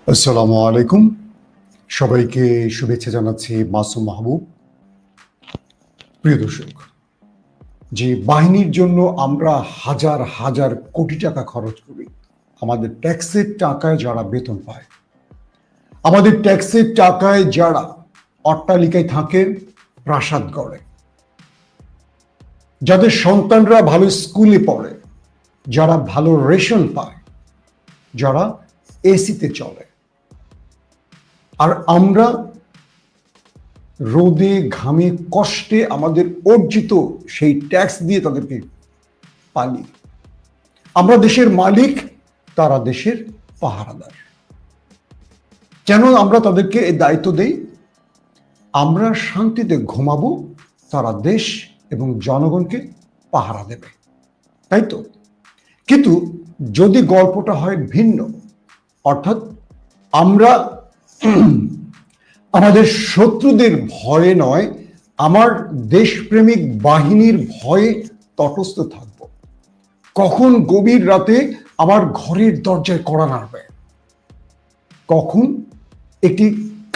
আসসালামু আলাইকুম। সবাইকে শুভেচ্ছা জানাচ্ছি মাসুম মাহবুব। প্রিয় দর্শক, যে বাহিনীর জন্য আমরা হাজার হাজার কোটি টাকা খরচ করি, আমাদের ট্যাক্সের টাকায় যারা বেতন পায়, আমাদের ট্যাক্সের টাকায় যারা অট্টালিকায় থাকে, প্রাসাদ গড়ে, যাদের সন্তানরা ভালো স্কুলে পড়ে, যারা ভালো রেশন পায়, যারা এসিতে চলে, আর আমরা রোদে ঘামে কষ্টে আমাদের অর্জিত সেই ট্যাক্স দিয়ে তাদেরকে পালি। আমরা দেশের মালিক, তারা দেশের পাহারাদার। কেন আমরা তাদেরকে এই দায়িত্ব দেই? আমরা শান্তিতে ঘুমাবো, তারা দেশ এবং জনগণকে পাহারা দেবে, তাই তো? কিন্তু যদি গল্পটা হয় ভিন্ন, অর্থাৎ আমরা আমাদের শত্রুদের ভয়ে নয়, আমার দেশপ্রেমিক বাহিনীর ভয়ে তটস্থ থাকব, কখন গভীর রাতে আমার ঘরের দরজায় কড়া নাড়বে, কখন একটি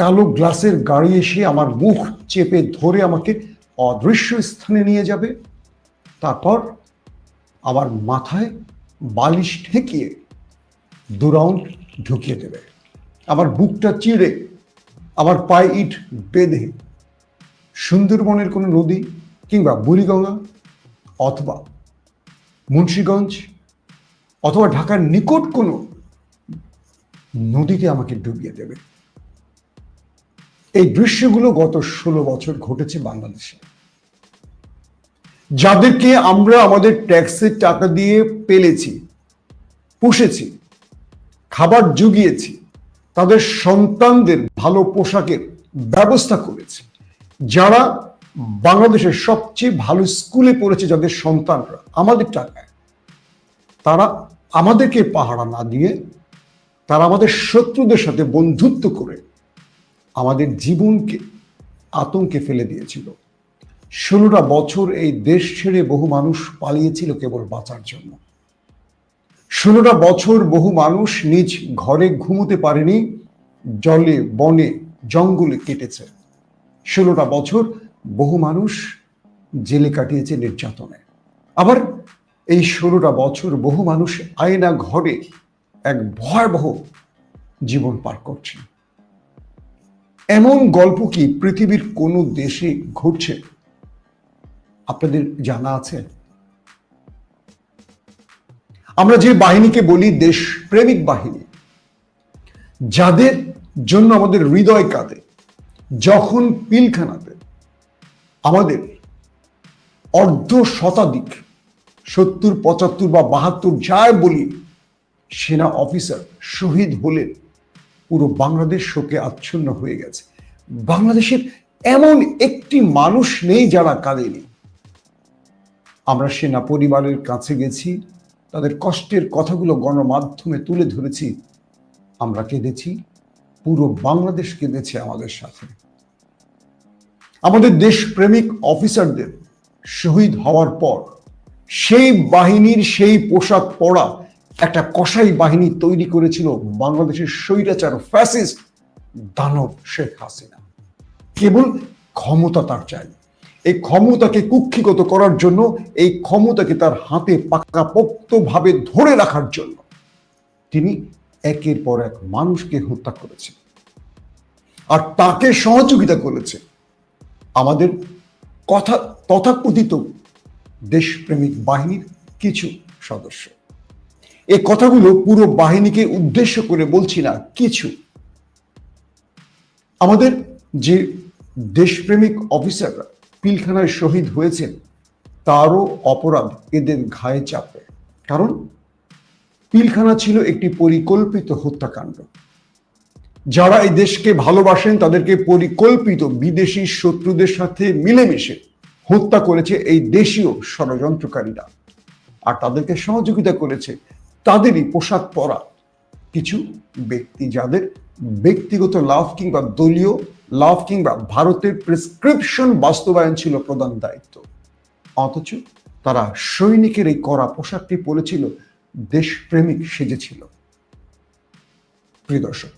কালো গ্লাসের গাড়ি এসে আমার মুখ চেপে ধরে আমাকে অদৃশ্য স্থানে নিয়ে যাবে, তারপর আমার মাথায় বালিশ ঠেকিয়ে 2 রাউন্ড ঢুকিয়ে দেবে, আমার বুকটা চিড়ে আমার পায়ে ইট বেঁধে সুন্দরবনের কোনো নদী কিংবা বুড়িগঙ্গা অথবা মুন্সিগঞ্জ অথবা ঢাকার নিকট কোনো নদীতে আমাকে ডুবিয়ে দেবে। এই দৃশ্যগুলো গত 16 বছর ঘটেছে বাংলাদেশে। যাদেরকে আমরা আমাদের ট্যাক্সের টাকা দিয়ে পেলেছি, পুষেছি, খাবার জুগিয়েছি, তাদের সন্তানদের ভালো পোশাকের ব্যবস্থা করেছি, যারা বাংলাদেশের সবচেয়ে ভালো স্কুলে পড়েছে, যাদের সন্তানরা আমাদের টাকায়, তারা আমাদেরকে পাহারা না দিয়ে তারা আমাদের শত্রুদের সাথে বন্ধুত্ব করে আমাদের জীবনকে আতঙ্কে ফেলে দিয়েছিল। 16টা বছর এই দেশ ছেড়ে বহু মানুষ পালিয়েছিল কেবল বাঁচার জন্য। 16টা বছর বহু মানুষ নিজ ঘরে ঘুমোতে পারেনি, জলে বনে জঙ্গলে কেটেছে। 16টা বছর বহু মানুষ জেলে কাটিয়েছে নির্যাতনে। আবার এই 16টা বছর বহু মানুষ আয়না ঘরে এক ভয়াবহ জীবন পার করছে। এমন গল্প কি পৃথিবীর কোনো দেশে ঘটছে? আপনাদের জানা আছে? আমরা যে বাহিনীকে বলি দেশপ্রেমিক বাহিনী, যাদের জন্য আমাদের হৃদয় কাঁদে, যখন পিলখানাতে আমাদের অর্ধ শতাধিক 70, 75 বা 72 যাই বলি সেনা অফিসার শহীদ হলেন, পুরো বাংলাদেশ শোকে আচ্ছন্ন হয়ে গেছে। বাংলাদেশের এমন একটি মানুষ নেই যারা কাঁদেনি। আমরা সেনা পরিবারের কাছে গেছি, তাদের কষ্টের কথাগুলো গণমাধ্যমে তুলে ধরেছি, আমরা কেঁদেছি, পুরো বাংলাদেশ কেঁদেছে আমাদের সাথে। আমাদের দেশপ্রেমিক অফিসারদের শহীদ হওয়ার পর সেই বাহিনীর সেই পোশাক পরা একটা কসাই বাহিনী তৈরি করেছিল বাংলাদেশের স্বৈরাচার ফ্যাসিস্ট দানব শেখ হাসিনা। কেবল ক্ষমতা তার চাই, এই ক্ষমতাকে কুক্ষিগত করার জন্য, এই ক্ষমতাকে তার হাতে পাকাপোক্তভাবে ধরে রাখার জন্য তিনি একের পর এক মানুষকে হত্যা করেছে। আর তাকে সহযোগিতা করেছে আমাদের তথাকথিত দেশপ্রেমিক বাহিনীর কিছু সদস্য। এই কথাগুলো পুরো বাহিনীকে উদ্দেশ্য করে বলছি না, কিছু আমাদের যে দেশপ্রেমিক অফিসাররা পিলখানায় শহীদ হয়েছেন, তারও অপরাধ এদের ঘায়ে চাপে। কারণ পিলখানা ছিল একটি পরিকল্পিত হত্যাকাণ্ড। যারা এই দেশকে ভালোবাসেন তাদেরকে পরিকল্পিত বিদেশি শত্রুদের সাথে মিলেমিশে হত্যা করেছে এই দেশীয় ষড়যন্ত্রকারীরা। আর তাদেরকে সহযোগিতা করেছে তাদেরই পোশাক পরা কিছু ব্যক্তি, যাদের ব্যক্তিগত লাভ কিংবা দলীয় লাভ কিংবা ভারতের প্রেসক্রিপশন বাস্তবায়ন ছিল প্রধান দায়িত্ব। অথচ তারা সৈনিকের এই কড়া পোশাকটি পরেছিল, দেশপ্রেমিক সেজেছিল। প্রিয় দর্শক,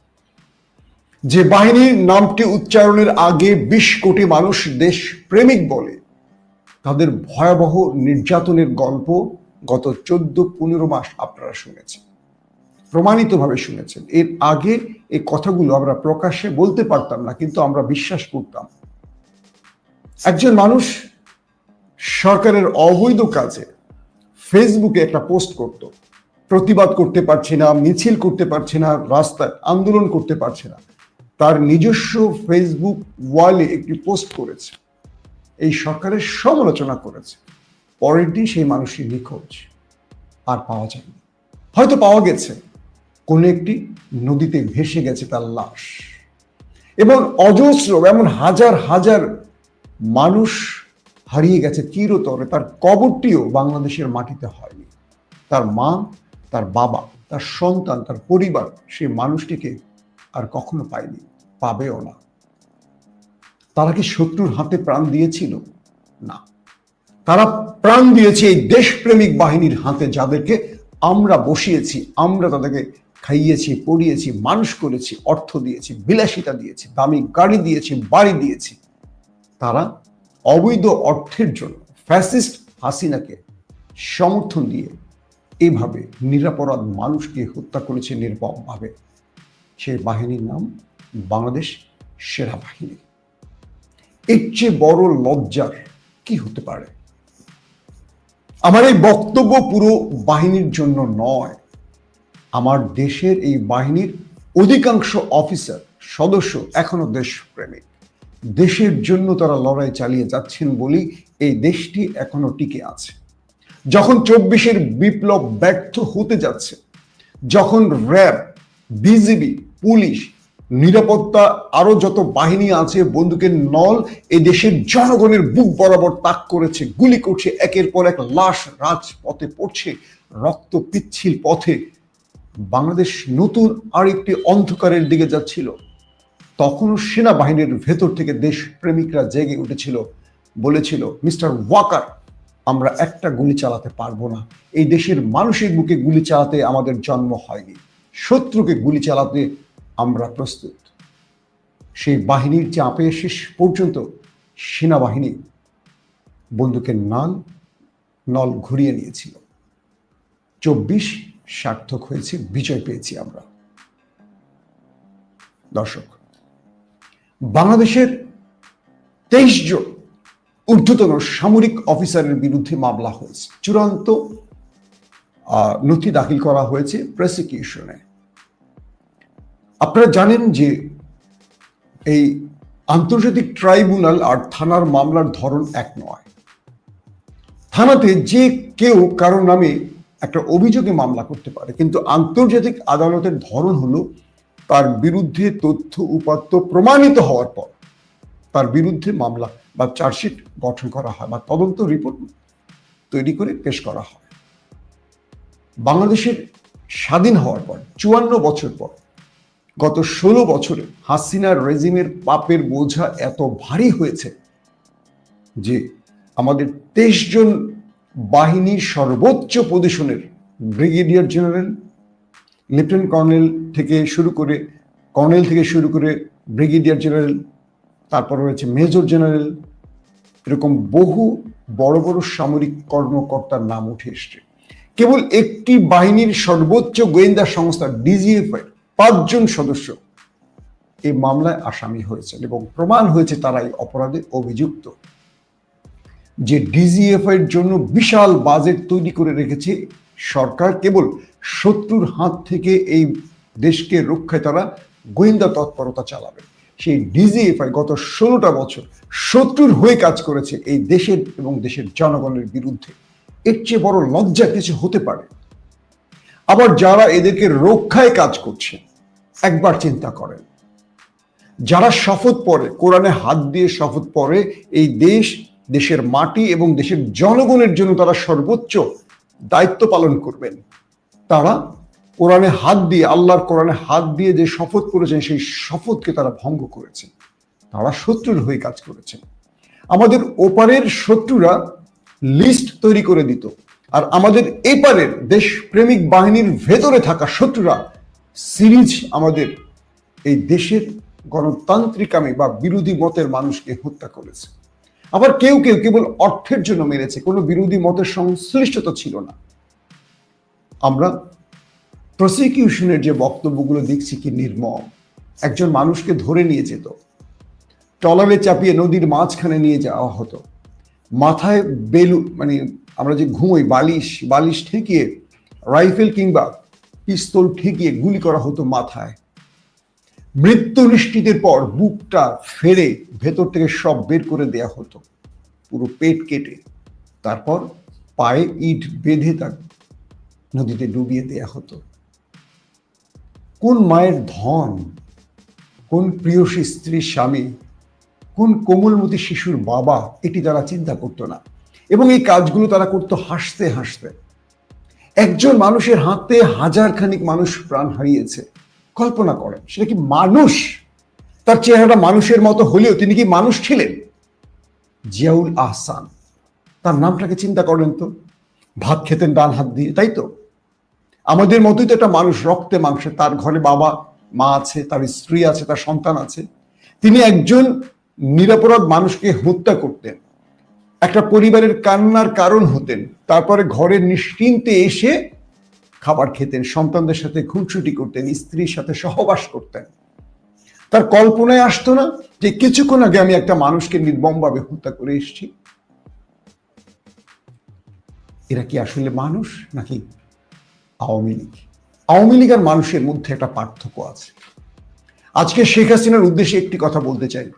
যে বাহিনীর নামটি উচ্চারণের আগে 20 কোটি মানুষ দেশ প্রেমিক বলে, তাদের ভয়াবহ নির্যাতনের গল্প গত 14-15 মাস আপনারা শুনেছেন, প্রমাণিতভাবে শুনেছেন। এর আগে এই কথাগুলো আমরা প্রকাশ্যে বলতে পারতাম না, কিন্তু আমরা বিশ্বাস করতাম। একজন মানুষ সরকারের অবৈধ কাজে ফেসবুকে একটা পোস্ট করত, প্রতিবাদ করতে পারছে না, মিছিল করতে পারছে না, রাস্তায় আন্দোলন করতে পারছে না, তার নিজস্ব ফেসবুক ওয়ালে একটি পোস্ট করেছে, এই সরকারের সমালোচনা করেছে। পরের দিন সেই মানুষটি নিখোঁজ, আর পাওয়া যায়নি। হয়তো পাওয়া গেছে, কোন একটি নদীতে ভেসে গেছে তার লাশ। এবং অজস্র, এমন হাজার হাজার মানুষ হারিয়ে গেছে চিরতরে, তার কবরটিও বাংলাদেশের মাটিতে হয়নি। তার মা, তার বাবা, তার সন্তান, তার পরিবার সেই মানুষটিকে আর কখনো পায়নি, পাবেও না। তারা কি শত্রুর হাতে প্রাণ দিয়েছিল? না, তারা প্রাণ দিয়েছে এই দেশপ্রেমিক বাহিনীর হাতে, যাদেরকে আমরা বসিয়েছি, আমরা তাদেরকে খাইয়েছি, পড়িয়েছি, মানুষ করেছি, অর্থ দিয়েছি, বিলাসিতা দিয়েছি, দামি গাড়ি দিয়েছি, বাড়ি দিয়েছি। তারা অবৈধ অর্থের জন্য ফ্যাসিস্ট হাসিনাকে সমর্থন দিয়ে এইভাবে নিরপরাধ মানুষকে হত্যা করেছে নির্মমভাবে। সেই বাহিনীর নাম বাংলাদেশ সেনাবাহিনী। এর চেয়ে বড় লজ্জার কি হতে পারে? আমার এই বক্তব্য পুরো বাহিনীর জন্য নয়, আমার দেশের এই বাহিনীর অধিকাংশ অফিসার সদস্য এখনো দেশপ্রেমিক। দেশের জন্য তারা লড়াই চালিয়ে যাচ্ছেন বলেই এই দেশটি এখনো টিকে আছে। যখন 24-এর বিপ্লব ব্যর্থ হতে যাচ্ছে, যখন র্যাব, বিজিবি, পুলিশ, নিরাপত্তা, আরো যত বাহিনী আছে, বন্দুকের নল এই দেশের জনগণের বুক বরাবর তাক করেছে, গুলি করছে, একের পর এক লাশ রাজপথে পড়ছে, রক্ত পিচ্ছিল পথে বাংলাদেশ নতুন আরেকটি অন্ধকারের দিকে যাচ্ছিল, তখনও সেনাবাহিনীর ভেতর থেকে দেশপ্রেমিকরা জেগে উঠেছিল, বলেছিল, মিস্টার ওয়াকার, আমরা একটা গুলি চালাতে পারবো না, এই দেশের মানুষের বুকে গুলি চালাতে আমাদের জন্ম হয়নি, শত্রুকে গুলি চালাতে আমরা প্রস্তুত। সেই বাহিনীর চাপে শেষ পর্যন্ত সেনাবাহিনী বন্দুকের নল ঘুরিয়ে নিয়েছিল। 24 সার্থক হয়েছে, বিজয় পেয়েছি আমরা। দর্শক, বাংলাদেশের 23 জন ঊর্ধ্বতন সামরিক অফিসারের বিরুদ্ধে মামলা হয়েছে, চূড়ান্ত নথি দাখিল করা হয়েছে প্রসিকিউশনে। আপনারা জানেন যে এই আন্তর্জাতিক ট্রাইব্যুনাল আর থানার মামলার ধরন এক নয়। থানাতে যে কেউ কারো নামে একটা অভিযোগে মামলা করতে পারে, কিন্তু আন্তর্জাতিক আদালতের ধরন হলো তার বিরুদ্ধে তথ্য উপাত্ত প্রমাণিত হওয়ার পর তার বিরুদ্ধে মামলা বা চার্জশিট গঠন করা হয় বা তদন্ত রিপোর্ট তৈরি করে পেশ করা হয়। বাংলাদেশের স্বাধীন হওয়ার পর 54 বছর পর গত 16 বছরে হাসিনার রেজিমের পাপের বোঝা এত ভারী হয়েছে যে আমাদের 23 জন বাহিনীর সর্বোচ্চ পজিশনের ব্রিগেডিয়ার জেনারেল, লেফটেন্যান্ট কর্নেল থেকে শুরু করে ব্রিগেডিয়ার জেনারেল, তারপর রয়েছে মেজর জেনারেল, এরকম বহু বড় বড় সামরিক কর্মকর্তার নাম উঠে এসছে। কেবল একটি বাহিনীর সর্বোচ্চ গোয়েন্দা সংস্থা ডিজিএফআই 5 জন সদস্য এই মামলায় আসামি হয়েছেন এবং প্রমাণ হয়েছে তারা এই অপরাধে অভিযুক্ত। যে ডিজিএফআই এর জন্য বিশাল বাজেট তৈরি করে রেখেছে সরকার, কেবল শত্রুর হাত থেকে এই দেশকে রক্ষায় তারা গোয়েন্দা তৎপরতা চালাবে, সেই ডিজিএফআই গত 16টা বছর শত্রুর হয়ে কাজ করেছে এই দেশের এবং দেশের জনগণের বিরুদ্ধে। এর চেয়ে বড় লজ্জা কিছু হতে পারে? আবার যারা এদেরকে রক্ষায় কাজ করছে, একবার চিন্তা করেন, যারা শপথ পড়ে, কোরআনে হাত দিয়ে শপথ পড়ে এই দেশের মাটি এবং দেশের জনগণের জন্য তারা সর্বোচ্চ দায়িত্ব পালন করবেন, তারা কোরআনে হাত দিয়ে, আল্লাহর কোরআনে হাত দিয়ে যে শপথ করেছেন সেই শপথকে তারা ভঙ্গ করেছেন, তারা শত্রুর হয়ে কাজ করেছেন। আমাদের ওপারের শত্রুরা লিস্ট তৈরি করে দিত, আর আমাদের এপারের দেশপ্রেমিক বাহিনীর ভেতরে থাকা শত্রুরা সিরিজ আমাদের এই দেশের গণতান্ত্রিকামী বা বিরোধী মতের মানুষকে হত্যা করেছে। আবার কেউ কেউ কেবল অর্থের জন্য মেরেছে, কোনো বিরোধী মতের সংশ্লিষ্টতা ছিল না। আমরা প্রসিকিউশনের যে বক্তব্যগুলো দেখছি কি নির্মম। একজন মানুষকে ধরে নিয়ে যেত, ট্রলারে চাপিয়ে নদীর মাঝখানে নিয়ে যাওয়া হতো, মাথায় আমরা যে ঘুমোই বালিশ ঠেকিয়ে, রাইফেল কিংবা পিস্তল ঠেকিয়ে গুলি করা হতো মাথায়। মৃত্যু নিশ্চিতের পর বুকটা ফেড়ে ভেতর থেকে সব বের করে দেয়া হতো, পুরো পেট কেটে। তারপর পায়ে ইট বেঁধে তার নদীতে ডুবিয়ে দেয়া হতো। কোন মায়ের ধন, কোন প্রিয়সী স্ত্রীর স্বামী, কোন কোমলমতি শিশুর বাবা, এটি তারা চিন্তা করতো না। এবং এই কাজগুলো তারা করতো হাসতে হাসতে। একজন মানুষের হাতে হাজার খানিক মানুষ প্রাণ হারিয়েছে। কল্পনা করেন, সেটা কি মানুষ? তার চেহারাটা মানুষের মতো হলেও তিনি কি মানুষ ছিলেন? জিয়াউল আহসান, তার নামটাকে চিন্তা করেন তো। ভাত খেতেন ডান হাত দিয়ে, তাই তো? আমাদের মতোই তো একটা মানুষ, রক্তে মাংসে। তার ঘরে বাবা মা আছে, তার স্ত্রী আছে, তার সন্তান আছে। তিনি একজন নিরপরাধ মানুষকে হত্যা করতেন, একটা পরিবারের কান্নার কারণ হতেন, তারপরে ঘরের নিশ্চিন্তে এসে খাবার খেতেন, সন্তানদের সাথে খুনসুটি করতেন, স্ত্রীর সাথে সহবাস করতেন। তার কল্পনায় আসতো না যে কিছুক্ষণ আগে আমি একটা মানুষকে নির্মমভাবে হত্যা করে এসেছি। এরা কি আসলে মানুষ নাকি আওয়ামী লীগ? আওয়ামী লীগ আর মানুষের মধ্যে একটা পার্থক্য আছে। আজকে শেখ হাসিনার উদ্দেশ্যে একটি কথা বলতে চাই।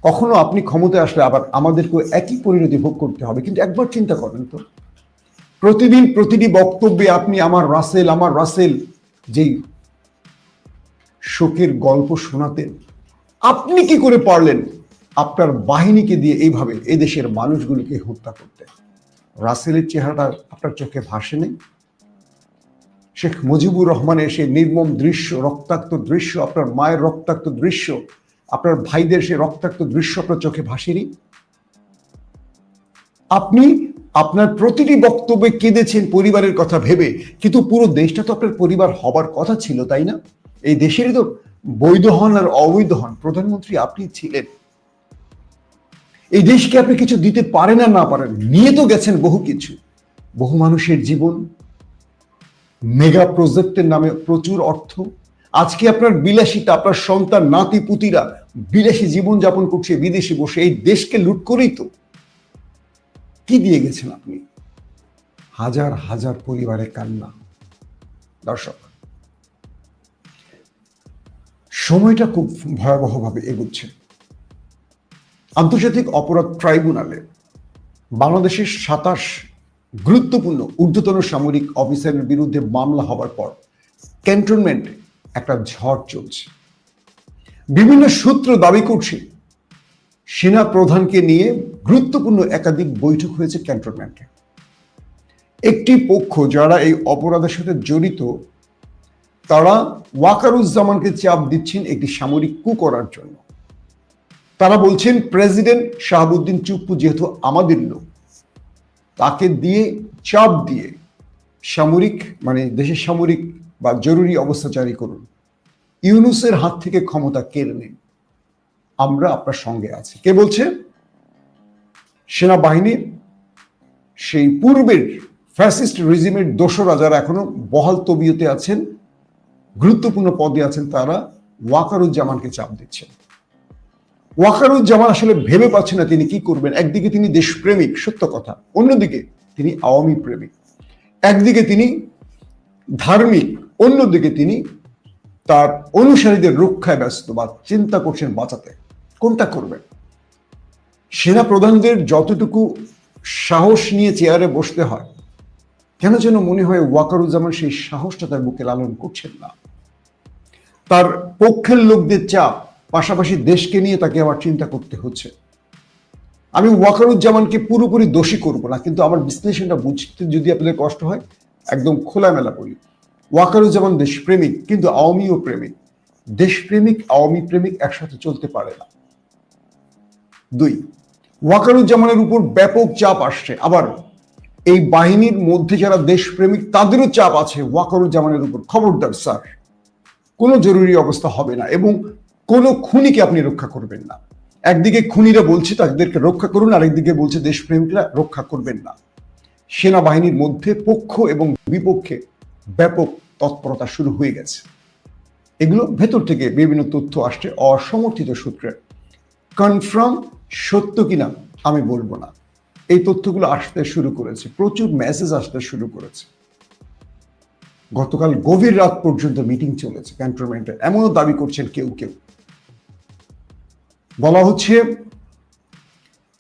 কখনো আপনি ক্ষমতায় আসলে আবার আমাদেরকে একই পরিণতি ভোগ করতে হবে, কিন্তু একবার চিন্তা করেন তো, প্রতিদিন প্রতিটি বক্তব্যে আপনি আমার রাসেল যেই শোকের গল্প শোনাতেন, আপনি কি করে পারলেন আপনার বাহিনীকে দিয়ে এইভাবে এদেশের মানুষগুলোকে হত্যা করতে? রাসেলের চেহারাটা আপনার চোখে ভাসে নেই? শেখ মুজিবুর রহমানের সেই নির্মম দৃশ্য, রক্তাক্ত দৃশ্য, আপনার মায়ের রক্তাক্ত দৃশ্য, আপনার ভাইদের সেই রক্তাক্ত দৃশ্য আপনার চোখে ভাসেনি? আপনি আপনার প্রতিটি বক্তব্যে কেঁদেছেন পরিবারের কথা ভেবে, কিন্তু পুরো দেশটা তো আপনার পরিবার হবার কথা ছিল, তাই না? এই দেশেরই তো বৈধ হন আর অবৈধ হন প্রধানমন্ত্রী আপনি ছিলেন। এই দেশকে আপনি কিছু দিতে পারেন আর না পারেন, নিয়ে তো গেছেন বহু কিছু, বহু মানুষের জীবন, মেগা প্রজেক্টের নামে প্রচুর অর্থ। আজকে আপনার বিলাসিতা, আপনার সন্তান নাতি পুতিরা বিলাসী জীবন যাপন করছে বিদেশে বসে, এই দেশকে লুট করেই তো। কি দিয়ে গেছেন আপনি? হাজার হাজার পরিবারের কান্না। দর্শক, সময়টা খুব ভয়াবহভাবে এগুচ্ছে। আন্তর্জাতিক অপরাধ ট্রাইব্যুনালে বাংলাদেশের 27 গুরুত্বপূর্ণ ঊর্ধ্বতন সামরিক অফিসারের বিরুদ্ধে মামলা হবার পর ক্যান্টনমেন্টে একটা ঝড় চলছে। বিভিন্ন সূত্র দাবি করছে সেনা প্রধানকে নিয়ে গুরুত্বপূর্ণ একাধিক বৈঠক হয়েছে ক্যান্টনমেন্টে। একটি পক্ষ যারা এই অপরাধের সাথে জড়িত, তারা ওয়াকারুজ্জামানকে চাপ দিচ্ছেন একটি সামরিক কু করার জন্য। তারা বলছেন প্রেসিডেন্ট শাহাবুদ্দিন চুপ্পু যেহেতু আমাদের লোক, তাকে দিয়ে চাপ দিয়ে সামরিক দেশের সামরিক বা জরুরি অবস্থা জারি করুন, ইউনূসের হাত থেকে ক্ষমতা কেড়ে নিন, আমরা আপনার সঙ্গে আছি। কে বলছে? সেনাবাহিনীর সেই পূর্বের ফ্যাসিস্ট রেজিমের দোসরা যারা এখনো বহাল তবিয়তে আছেন, গুরুত্বপূর্ণ পদে আছেন, তারা ওয়াকারুজ্জামানকে চাপ দিচ্ছেন। ওয়াকারুজ্জামান আসলে ভেবে পাচ্ছেন না তিনি কি করবেন। একদিকে তিনি দেশপ্রেমিক, সত্য কথা, অন্যদিকে তিনি আওয়ামী প্রেমিক। একদিকে তিনি ধার্মিক, অন্যদিকে তিনি তার অনুসারীদের রক্ষায় ব্যস্ত বা চিন্তা করছেন বাঁচাতে। কোনটা করবেন? সেনা প্রধানদের যতটুকু সাহস নিয়ে চেয়ারে বসতে হয়, কেন যেন মনে হয় ওয়াকারুজ্জামান সেই সাহসটা তার বুকে লালন করছেন না। তার পক্ষের লোকদের চাপ, পাশাপাশি দেশকে নিয়ে তাকে আবার চিন্তা করতে হচ্ছে। আমি ওয়াকারুজ্জামানকে পুরোপুরি দোষী করব না, কিন্তু আমার বিশ্লেষণটা বুঝতে যদি আপনাদের কষ্ট হয়, একদম খোলামেলা বলি, ওয়াকারুজ্জামান দেশপ্রেমিক, কিন্তু আওয়ামীও প্রেমিক। দেশপ্রেমিক আওয়ামী প্রেমিক একসাথে চলতে পারে না। 2, ওয়াকারুজ্জামানের উপর ব্যাপক চাপ আসছে। আবার এই বাহিনীর মধ্যে যারা দেশপ্রেমিক তাদেরও চাপ আছে ওয়াকারুজ্জামানের উপর, খবরদার স্যার, কোনো জরুরি অবস্থা হবে না। এবং কোনো খুনিকে আপনি রক্ষা করবেন না। একদিকে খুনিরা বলছে তাদেরকে রক্ষা করুন, আরেকদিকে বলছে দেশপ্রেমিকরা রক্ষা করবেন না। সেনাবাহিনীর মধ্যে পক্ষ এবং বিপক্ষে ব্যাপক তৎপরতা শুরু হয়ে গেছে। এগুলো ভেতর থেকে বিভিন্ন তথ্য আসছে অসমর্থিত সূত্রে। কনফার্ম সত্য কিনা আমি বলবো না, এই তথ্যগুলো আসতে শুরু করেছে, প্রচুর মেসেজ আসতে শুরু করেছে। গতকাল গভীর রাত পর্যন্ত মিটিং চলেছে ক্যান্টনমেন্টে, এমনও দাবি করছেন কেউ কেউ। বলা হচ্ছে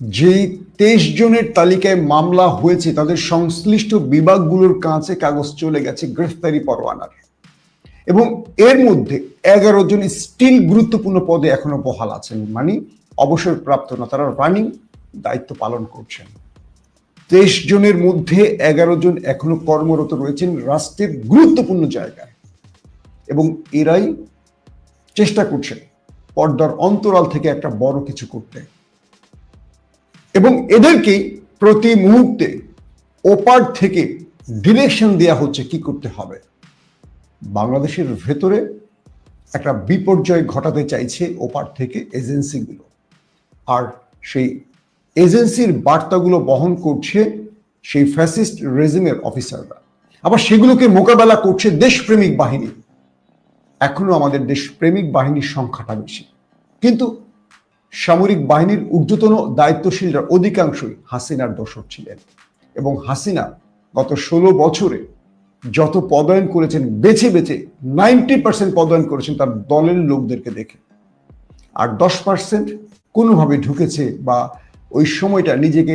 যেই 23 জনের তালিকায় মামলা হয়েছে তাদের সংশ্লিষ্ট বিভাগগুলোর কাছে কাগজ চলে গেছে গ্রেফতারি পরোয়ানার, এবং এর মধ্যে 11 জন স্টিল গুরুত্বপূর্ণ পদে এখনো বহাল আছেন, মানে অবসরপ্রাপ্ত না, তারা রানিং দায়িত্ব পালন করছেন। 23 জনের মধ্যে 11 জন এখনো কর্মরত রয়েছেন রাষ্ট্রের গুরুত্বপূর্ণ জায়গায়, এবং এরাই চেষ্টা করছেন পর্দার অন্তরাল থেকে একটা বড় কিছু করতে, এবং এদেরকেই প্রতি মুহূর্তে ওপার থেকে ডিরেকশন দেয়া হচ্ছে কি করতে হবে। বাংলাদেশের ভেতরে একটা বিপর্যয় ঘটাতে চাইছে ওপার থেকে এজেন্সিগুলো, আর সেই এজেন্সির বার্তাগুলো বহন করছে সেই ফ্যাসিস্ট রেজিমের অফিসাররা, আবার সেগুলোকে মোকাবেলা করছে দেশপ্রেমিক বাহিনী। এখনো আমাদের দেশপ্রেমিক বাহিনীর সংখ্যাটা বেশি, কিন্তু সামরিক বাহিনীর ঊর্ধ্বতন দায়িত্বশীলরা অধিকাংশই হাসিনার দোসর ছিলেন, এবং হাসিনা গত 16 বছরে যত পদায়ন করেছেন বেছে বেছে 90% পদায়ন করেছেন তার দলের লোকদেরকে দেখে, আর 10% কোনোভাবে ঢুকেছে বা ওই সময়টা নিজেকে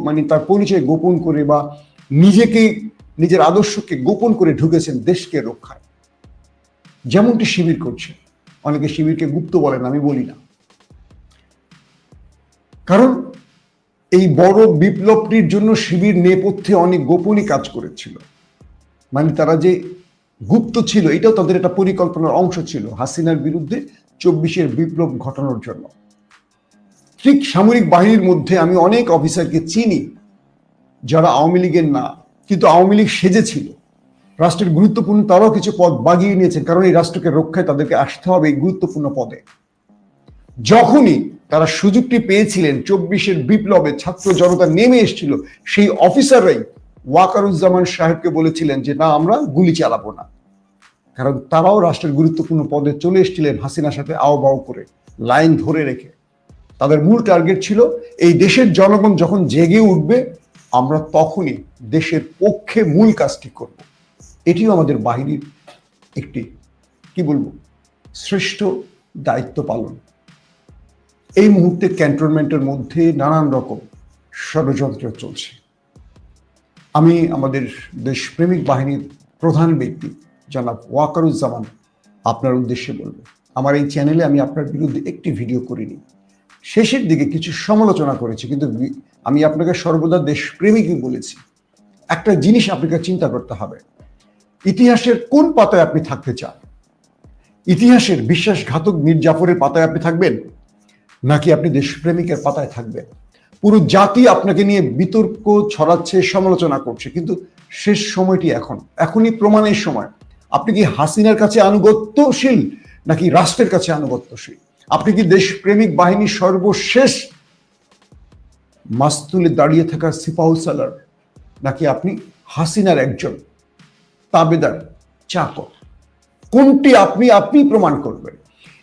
মানে তার পরিচয় গোপন করে বা নিজের আদর্শকে গোপন করে ঢুকেছেন দেশকে রক্ষায়, যেমনটি শিবির করছে। অনেকে শিবিরকে গুপ্ত বলেন, আমি বলি না, কারণ এই বড় বিপ্লবটির জন্য শিবির নেপথ্যে অনেক গোপনই কাজ করেছিল, মানে তারা যে গুপ্ত ছিল এটাও তাদের একটা পরিকল্পনার অংশ ছিল হাসিনার বিরুদ্ধে 24-এর বিপ্লব ঘটানোর জন্য। ঠিক সামরিক বাহিনীর মধ্যে আমি অনেক অফিসারকে চিনি যারা আওয়ামী লীগের না, কিন্তু আওয়ামী লীগ সেজেছিল, রাষ্ট্রের গুরুত্বপূর্ণ তারাও কিছু পদ বাগিয়ে নিয়েছেন, কারণ এই রাষ্ট্রকে রক্ষায় তাদেরকে আসতে হবে এই গুরুত্বপূর্ণ পদে। যখনই তারা সুযোগটি পেয়েছিলেন, 24-এর বিপ্লবে ছাত্র জনতা নেমে এসেছিল, সেই অফিসাররাই ওয়াকারুজ্জামান সাহেবকে বলেছিলেন যে না, আমরা গুলি চালাবো না, কারণ তারাও রাষ্ট্রের গুরুত্বপূর্ণ পদে চলে এসেছিলেন হাসিনার সাথে আও করে লাইন ধরে রেখে। তাদের মূল টার্গেট ছিল এই দেশের জনগণ যখন জেগে উঠবে আমরা তখনই দেশের পক্ষে মূল কাজটি করব। এটিও আমাদের বাহিনীর একটি কি বলবো শ্রেষ্ঠ দায়িত্ব পালন। এই মুহূর্তে ক্যান্টনমেন্টের মধ্যে নানান রকম ষড়যন্ত্র চলছে। আমি আমাদের দেশপ্রেমিক বাহিনীর প্রধান ব্যক্তি জনাব ওয়াকারুজ্জামান আপনার উদ্দেশ্যে বলবো, আমার এই চ্যানেলে আমি আপনার বিরুদ্ধে একটি ভিডিও করিনি, শেষের দিকে কিছু সমালোচনা করেছি, কিন্তু আমি আপনাকে সর্বদা দেশপ্রেমিকই বলেছি। একটা জিনিস আপনাকে চিন্তা করতে হবে, ইতিহাসের কোন পাতায় আপনি থাকতে চান? ইতিহাসের বিশ্বাসঘাতক মীর জাফরের পাতায় আপনি থাকবেন, নাকি আপনি দেশপ্রেমিকের পাতায় থাকবেন? পুরো জাতি আপনাকে নিয়ে বিতর্ক ছড়াচ্ছে, সমালোচনা করছে, কিন্তু শেষ সময়টি এখনই প্রমাণের সময়। আপনি কি হাসিনার কাছে আনুগত্যশীল নাকি রাষ্ট্রের কাছে আনুগত্যশীল? আপনি কি দেশপ্রেমিক বাহিনীর সর্বশেষ মাস্তুলে দাঁড়িয়ে থাকা সিপাহসালার, নাকি আপনি হাসিনার একজন তাবেদার চাকর? কোনটি আপনি প্রমাণ করবেন?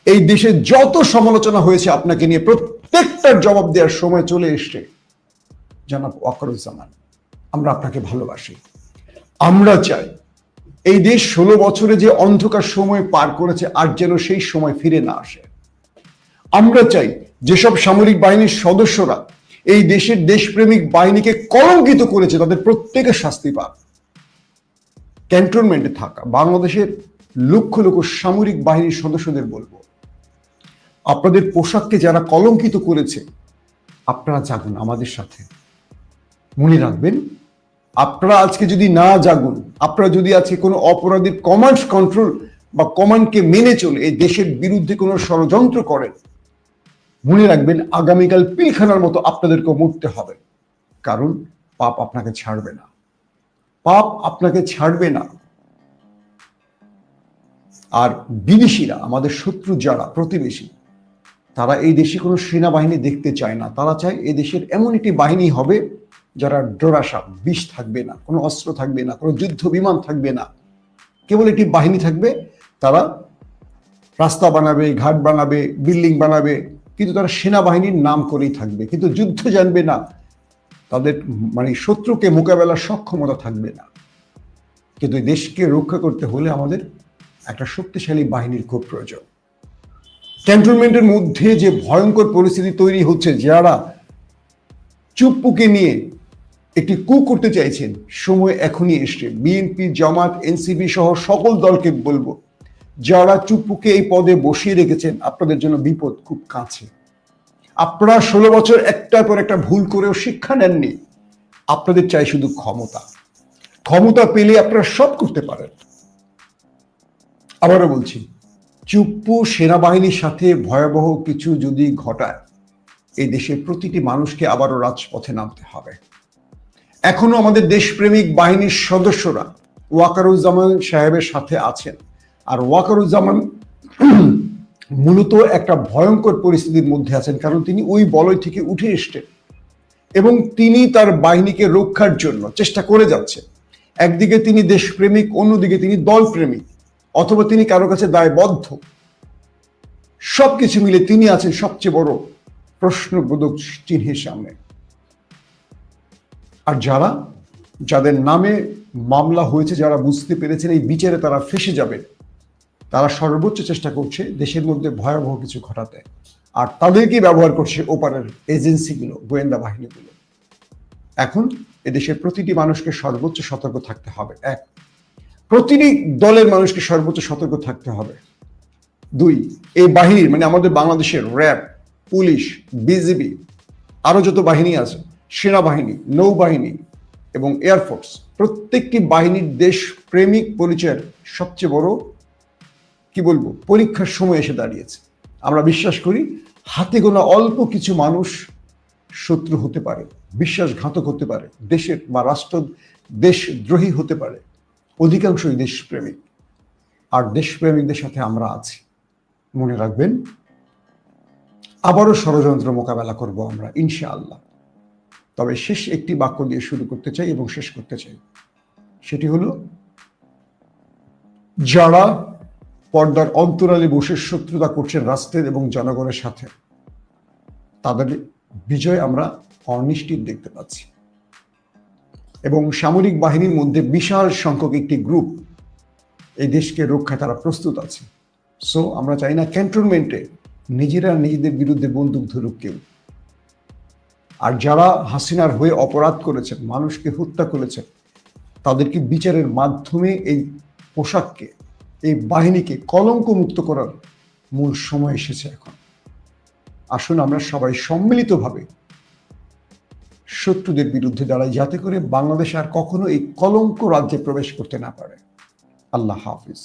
এই দেশে যত সমালোচনা হয়েছে আপনাকে নিয়ে প্রত্যেকটার জবাব দেওয়ার সময় চলে এসছে জনাব ওয়াকারুজ্জামান। আমরা আপনাকে ভালোবাসি, আমরা চাই এই দেশ 16 বছরে যে অন্ধকার সময় পার করেছে আর যেন সেই সময় ফিরে না আসে। আমরা চাই যেসব সামরিক বাহিনীর সদস্যরা এই দেশের দেশপ্রেমিক বাহিনীকে কলঙ্কিত করেছে তাদের প্রত্যেকের শাস্তি পাক। ক্যান্টনমেন্টে থাকা বাংলাদেশের লক্ষ লক্ষ সামরিক বাহিনীর সদস্যদের বলবো, আপনাদের পোশাককে যারা কলঙ্কিত করেছে আপনারা জাগুন আমাদের সাথে। মনে রাখবেন, আপনারা আজকে যদি না জাগুন, আপনারা যদি আজকে কোনো অপরাধীর কমান্ড কন্ট্রোল বা কমান্ডকে মেনে চলে এই দেশের বিরুদ্ধে কোনো ষড়যন্ত্র করেন, মনে রাখবেন আগামীকাল পিলখানার মতো আপনাদেরকে মরতে হবে, কারণ পাপ আপনাকে ছাড়বে না, পাপ আপনাকে ছাড়বে না। আর বিদেশিরা, আমাদের শত্রু যারা প্রতিবেশী, তারা এই দেশে কোনো সেনাবাহিনী দেখতে চায় না। তারা চায় এই দেশের এমন একটি বাহিনী হবে যারা ডোরাসা, বিষ থাকবে না, কোনো অস্ত্র থাকবে না, কোনো যুদ্ধ বিমান থাকবে না, কেবল একটি বাহিনী থাকবে। তারা রাস্তা বানাবে, ঘাট বানাবে, বিল্ডিং বানাবে, কিন্তু তারা সেনাবাহিনীর নাম করেই থাকবে, কিন্তু যুদ্ধ জানবে না, তাদের মানে শত্রুকে মোকাবেলার সক্ষমতা থাকবে না। কিন্তু এই দেশকে রক্ষা করতে হলে আমাদের একটা শক্তিশালী বাহিনীর খুব প্রয়োজন। ক্যান্টনমেন্টের মধ্যে যে ভয়ঙ্কর পরিস্থিতি তৈরি হচ্ছে, যারা চুপ্পুকে নিয়ে একটি কু করতে চাইছেন, সময় এখনই এসছে। বিএনপি, জামাত, এনসিপি সহ সকল দলকে বলবো, যারা চুপ্পুকে এই পদে বসিয়ে রেখেছেন, আপনাদের জন্য বিপদ খুব কাছে। আপনারা 16 বছর একটার পর একটা ভুল করেও শিক্ষা নেননি। আপনাদের চাই শুধু ক্ষমতা। ক্ষমতা পেলে আপনারা সব করতে পারেন। আবারও বলছি, চুপ্পু সেনাবাহিনীর সাথে ভয়াবহ কিছু যদি ঘটায়, এই দেশের প্রতিটি মানুষকে আবারও রাজপথে নামতে হবে। এখনো আমাদের দেশপ্রেমিক বাহিনীর সদস্যরা ওয়াকারুজ্জামান সাহেবের সাথে আছেন, আর ওয়াকারুজ্জামান মূলত একটা ভয়ঙ্কর পরিস্থিতির মধ্যে আছেন, কারণ তিনি ওই বলয় থেকে উঠে এসছেন এবং তিনি তার বাহিনীকে রক্ষার জন্য চেষ্টা করে যাচ্ছেন। একদিকে তিনি দেশপ্রেমিক, অন্যদিকে তিনি দলপ্রেমিক, অথবা তিনি কারো কাছে দায়বদ্ধ। সবকিছু মিলে তিনি আছেন সবচেয়ে বড় প্রশ্নবোধক চিহ্নের সামনে। আর যাদের নামে মামলা হয়েছে, যারা বুঝতে পেরেছেন এই বিচারে তারা ফেঁসে যাবে, তারা সর্বোচ্চ চেষ্টা করছে দেশের মধ্যে ভয়াবহ কিছু ঘটাতে, আর তাদেরকে ব্যবহার করছে ওপারের এজেন্সিগুলো, গোয়েন্দা বাহিনীগুলো। এখন এদেশের প্রতিটি মানুষকে সর্বোচ্চ সতর্ক থাকতে হবে। এক, প্রতিটি দলের মানুষকে সর্বোচ্চ সতর্ক থাকতে হবে। দুই, এই বাহিনীর মানে আমাদের বাংলাদেশের র্যাব, পুলিশ, বিজিবি, আরো যত বাহিনী আছে, সেনাবাহিনী, নৌবাহিনী এবং এয়ারফোর্স, প্রত্যেকটি বাহিনীর দেশ প্রেমিক পরিচয়ের সবচেয়ে বড় পরীক্ষার সময় এসে দাঁড়িয়েছে। আমরা বিশ্বাস করি হাতে গোনা অল্প কিছু মানুষ শত্রু হতে পারে, বিশ্বাসঘাতক হতে পারে, দেশের বা রাষ্ট্র দেশদ্রোহী হতে পারে, অধিকাংশই দেশপ্রেমিক। আর দেশপ্রেমিকদের সাথে আমরা আছি। মনে রাখবেন, আবারও ষড়যন্ত্র মোকাবেলা করব আমরা ইনশাআল্লাহ। তবে শেষ একটি বাক্য দিয়ে শুরু করতে চাই এবং শেষ করতে চাই, সেটি হলো, যারা পর্দার অন্তরালে বসে শত্রুতা করছেন রাষ্ট্রের এবং জনগণের সাথে, তাদের বিজয় আমরা অনিশ্চিত দেখতে পাচ্ছি। এবং সামরিক বাহিনীর মধ্যে বিশাল সংখ্যক একটি গ্রুপ এই দেশকে রক্ষায় তারা প্রস্তুত আছে। সো আমরা চাই না ক্যান্টনমেন্টে নিজেরা নিজেদের বিরুদ্ধে বন্দুক ধরুক কেউ। আর যারা হাসিনার হয়ে অপরাধ করেছেন, মানুষকে হত্যা করেছেন, তাদেরকে বিচারের মাধ্যমে এই পোশাককে, এই বাহিনীকে কলঙ্ক মুক্ত করার মূল সময় এসেছে এখন। আসুন আমরা সবাই সম্মিলিতভাবে শত্রুদের বিরুদ্ধে দাঁড়াই, যাতে করে বাংলাদেশ আর কখনো এই কলঙ্ক রাজ্যে প্রবেশ করতে না পারে। আল্লাহ হাফিজ।